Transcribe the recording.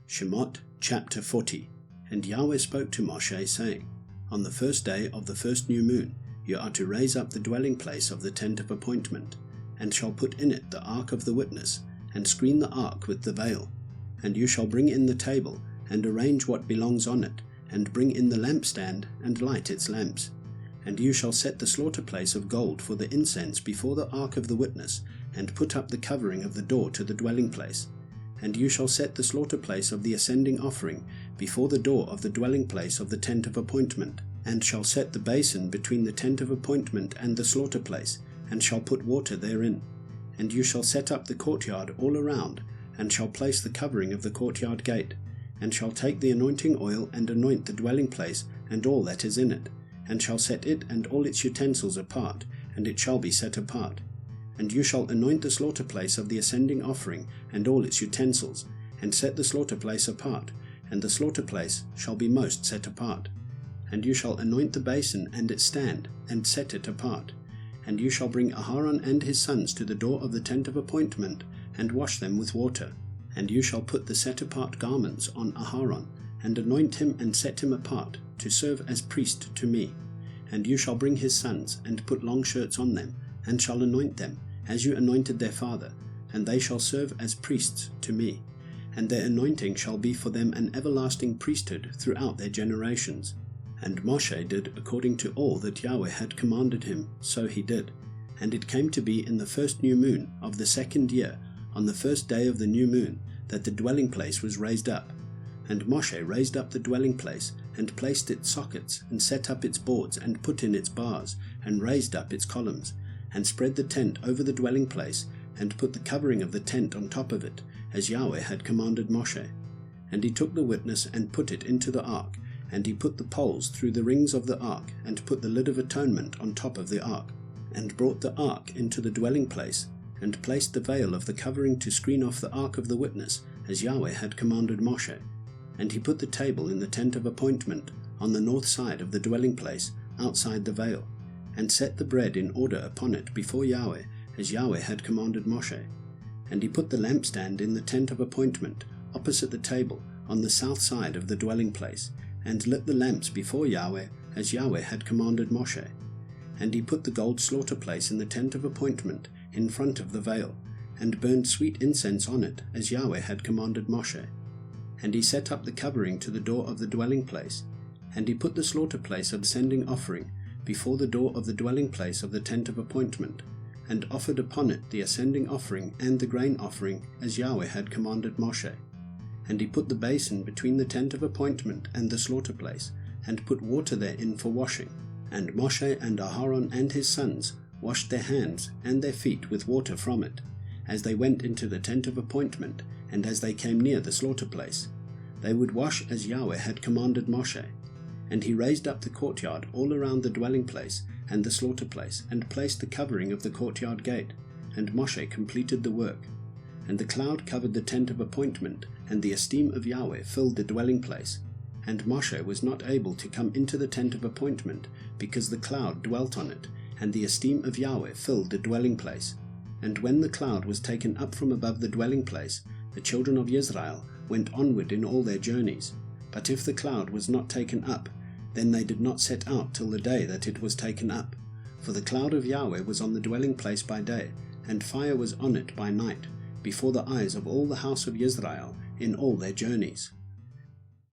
Shemoth chapter 40. And Yahweh spoke to Moshe, saying, On the first day of the first new moon, you are to raise up the dwelling place of the tent of appointment, and shall put in it the ark of the witness, and screen the ark with the veil. And you shall bring in the table, and arrange what belongs on it, and bring in the lampstand, and light its lamps. And you shall set the slaughter place of gold for the incense before the ark of the witness, and put up the covering of the door to the dwelling place. And you shall set the slaughter place of the ascending offering before the door of the dwelling place of the tent of appointment, and shall set the basin between the tent of appointment and the slaughter place, and shall put water therein. And you shall set up the courtyard all around, and shall place the covering of the courtyard gate, and shall take the anointing oil and anoint the dwelling place and all that is in it, and shall set it and all its utensils apart, and it shall be set apart. And you shall anoint the slaughter place of the ascending offering and all its utensils, and set the slaughter place apart, and the slaughter place shall be most set apart. And you shall anoint the basin and its stand, and set it apart. And you shall bring Aharon and his sons to the door of the tent of appointment, and wash them with water. And you shall put the set-apart garments on Aharon, and anoint him and set him apart, to serve as priest to me. And you shall bring his sons, and put long shirts on them, and shall anoint them, as you anointed their father, and they shall serve as priests to me. And their anointing shall be for them an everlasting priesthood throughout their generations. And Moshe did according to all that Yahweh had commanded him, so he did. And it came to be in the first new moon of the second year, on the first day of the new moon, that the dwelling place was raised up. And Moshe raised up the dwelling place, and placed its sockets, and set up its boards, and put in its bars, and raised up its columns, and spread the tent over the dwelling place, and put the covering of the tent on top of it, as Yahweh had commanded Moshe. And he took the witness, and put it into the ark, and he put the poles through the rings of the ark, and put the lid of atonement on top of the ark, and brought the ark into the dwelling place, and placed the veil of the covering to screen off the ark of the witness, as Yahweh had commanded Moshe. And he put the table in the tent of appointment, on the north side of the dwelling place, outside the veil, and set the bread in order upon it before Yahweh, as Yahweh had commanded Moshe. And he put the lampstand in the tent of appointment, opposite the table, on the south side of the dwelling place, and lit the lamps before Yahweh, as Yahweh had commanded Moshe. And he put the gold slaughter place in the tent of appointment, in front of the veil, and burned sweet incense on it, as Yahweh had commanded Moshe. And he set up the covering to the door of the dwelling place, and he put the slaughter place of ascending offering before the door of the dwelling place of the tent of appointment, and offered upon it the ascending offering and the grain offering, as Yahweh had commanded Moshe. And he put the basin between the tent of appointment and the slaughter place, and put water therein for washing. And Moshe and Aharon and his sons washed their hands and their feet with water from it, as they went into the tent of appointment, and as they came near the slaughter place. They would wash as Yahweh had commanded Moshe. And he raised up the courtyard all around the dwelling place and the slaughter place, and placed the covering of the courtyard gate, and Moshe completed the work. And the cloud covered the tent of appointment, and the esteem of Yahweh filled the dwelling place. And Moshe was not able to come into the tent of appointment, because the cloud dwelt on it, and the esteem of Yahweh filled the dwelling place. And when the cloud was taken up from above the dwelling place, the children of Israel went onward in all their journeys. But if the cloud was not taken up, then they did not set out till the day that it was taken up. For the cloud of Yahweh was on the dwelling place by day, and fire was on it by night, before the eyes of all the house of Israel in all their journeys.